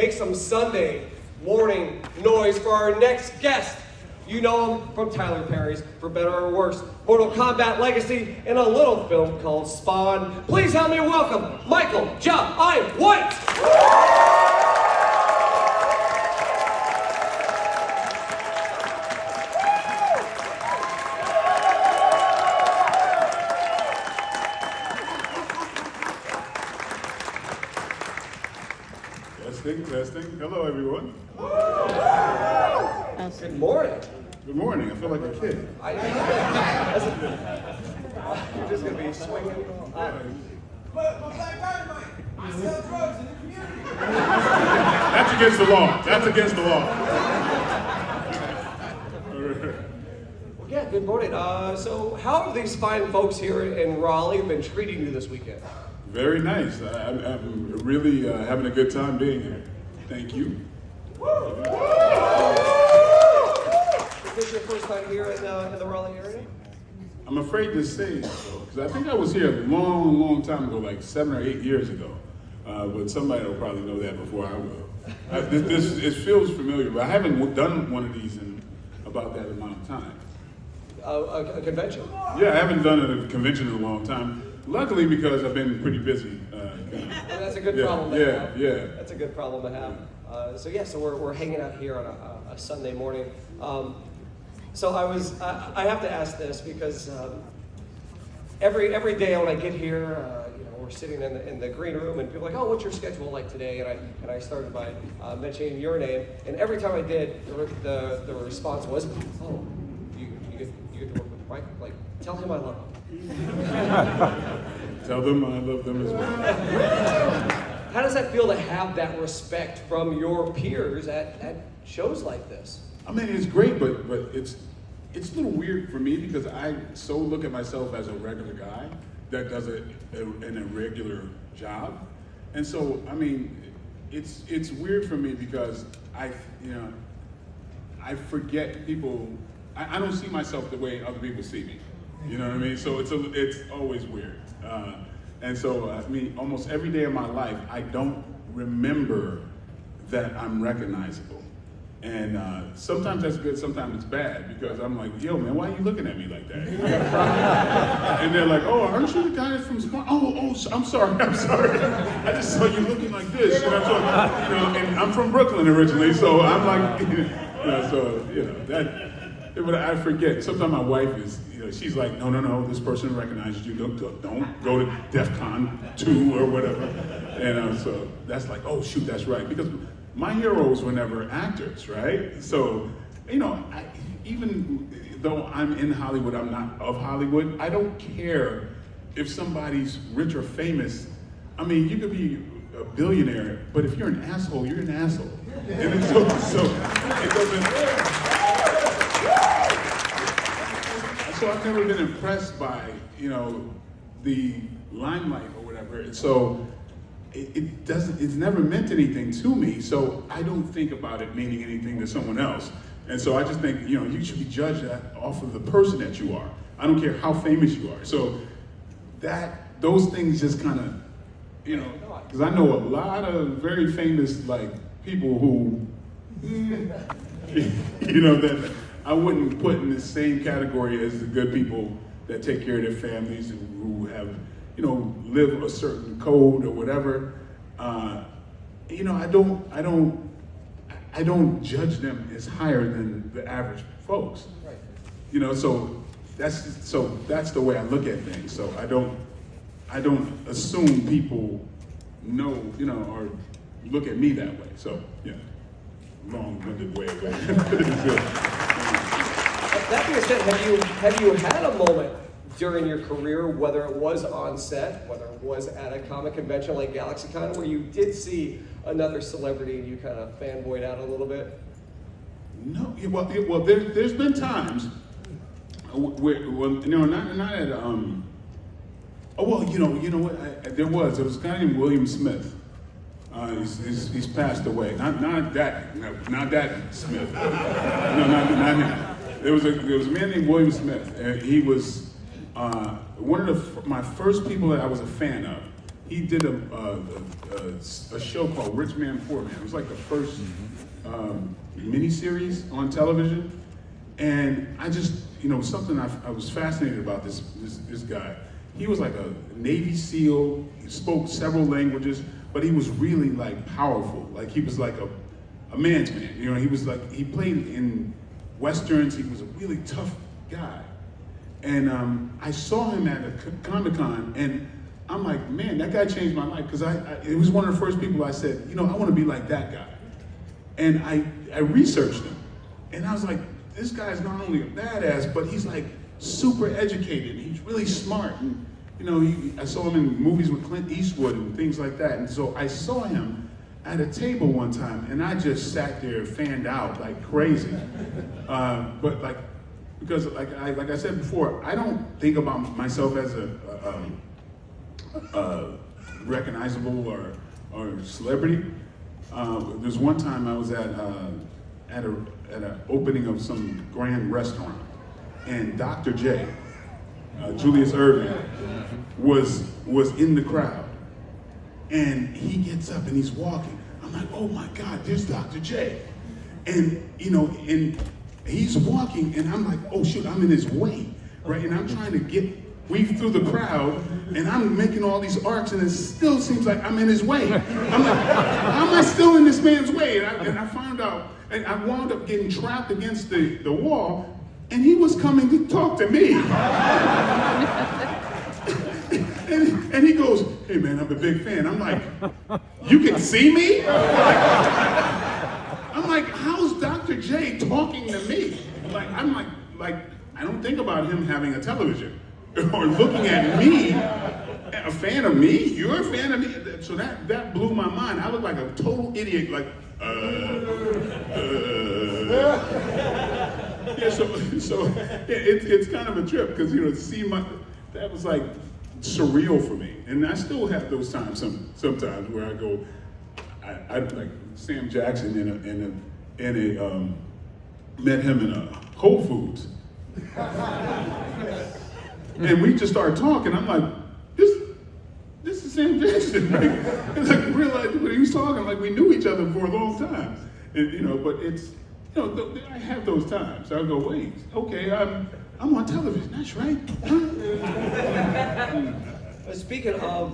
Make some Sunday morning noise for our next guest. You know him from Tyler Perry's For Better or Worse, Mortal Kombat Legacy, and a little film called Spawn. Please help me welcome Michael Jai White. Testing. Hello, everyone. Good morning. Good morning. I feel like a kid. You're just going to be swinging. But Black Dynamite, I sell drugs in the community. That's against the law. That's against the law. Well, yeah, good morning. So how have these fine folks here in Raleigh been treating you this weekend? Very nice. I'm really having a good time being here. Thank you. Is this your first time here in the Raleigh area? I'm afraid to say so, because I think I was here a long time ago, like 7 or 8 years ago. But somebody will probably know that before I will. It feels familiar, but I haven't done one of these in about that amount of time. A convention? Yeah, I haven't done a convention in a long time. Luckily, because I've been pretty busy. Well, that's a good problem to have. Yeah. That's a good problem to have. So we're hanging out here on a Sunday morning. So I have to ask this because every day when I get here, we're sitting in the green room and people are like, oh, what's your schedule like today? And I started by mentioning your name, and every time I did, the response was, oh, you get to work with Mike. Like, tell him I love him. Tell them I love them as well. How does that feel to have that respect from your peers at shows like this? I mean, it's great, but it's a little weird for me because I so look at myself as a regular guy that does an irregular job, and so I mean, it's weird for me because I forget people. I don't see myself the way other people see me. You know what I mean? So it's always weird. And so, I mean, almost every day of my life, I don't remember that I'm recognizable. And sometimes that's good, sometimes it's bad, because I'm like, yo, man, why are you looking at me like that? And they're like, oh, aren't you the guy that's from Spawn? Oh, I'm sorry. I just saw you looking like this. And I'm from Brooklyn originally, so I'm like, but I forget. Sometimes my wife is, she's like, no, this person recognizes you. Don't go to DEF CON 2 or whatever. And so that's like, oh shoot, that's right. Because my heroes were never actors, right? So, even though I'm in Hollywood, I'm not of Hollywood. I don't care if somebody's rich or famous. I mean, you could be a billionaire, but if you're an asshole, you're an asshole. And so it doesn't. So I've never been impressed by, the limelight or whatever. And so it's never meant anything to me. So I don't think about it meaning anything to someone else. And so I just think, you should be judged off of the person that you are. I don't care how famous you are. So those things just kind of, because I know a lot of very famous, people who, that I wouldn't put in the same category as the good people that take care of their families and who have, live a certain code or whatever. I don't judge them as higher than the average folks. Right. So that's the way I look at things. So I don't assume people know, or look at me that way. So yeah, long-winded way of it. That being said, have you had a moment during your career, whether it was on set, whether it was at a comic convention like GalaxyCon, where you did see another celebrity and you kind of fanboyed out a little bit? No, well, there's been times where not at there was a guy named William Smith. He's passed away. Not that Smith. No, not him. There was a man named William Smith, and he was one of my first people that I was a fan of he did a show called Rich Man, Poor Man. It was like the first miniseries on television. And I just, something I was fascinated about this guy. He was like a Navy SEAL, he spoke several languages, but he was really like powerful. Like he was like a man's man. He was like, he played in Westerns, he was a really tough guy. And I saw him at a Comic-Con, and I'm like, man, that guy changed my life, because it was one of the first people I said, I want to be like that guy. And I researched him, and I was like, this guy's not only a badass, but he's like super educated. He's really smart, and I saw him in movies with Clint Eastwood and things like that. And so I saw him at a table one time, and I just sat there fanned out like crazy. But like, because like I said before, I don't think about myself as a recognizable or celebrity. There's one time I was at an opening of some grand restaurant, and Dr. J, Julius Erving, was in the crowd, and he gets up and he's walking. I'm like, oh my God, there's Dr. J, and and he's walking, and I'm like, oh shoot, I'm in his way, right? And I'm trying to weave through the crowd, and I'm making all these arcs, and it still seems like I'm in his way. I'm like, how am I still in this man's way? And I found out, and I wound up getting trapped against the wall, and he was coming to talk to me. and he goes, hey man, I'm a big fan. I'm like, you can see me? I'm like, how's Dr. J talking to me? I'm like, I don't think about him having a television or looking at me. A fan of me? You're a fan of me? So that blew my mind. I looked like a total idiot, like, yeah, so it's kind of a trip, because to see that was like surreal for me. And I still have those times sometimes where I go, I like Sam Jackson met him in a Whole Foods. And we just started talking. I'm like, this is Sam Jackson, right? And I realized when he was talking, like we knew each other for a long time. And but it's, I have those times. I go, wait, okay, I'm on television, that's right. Huh? Speaking of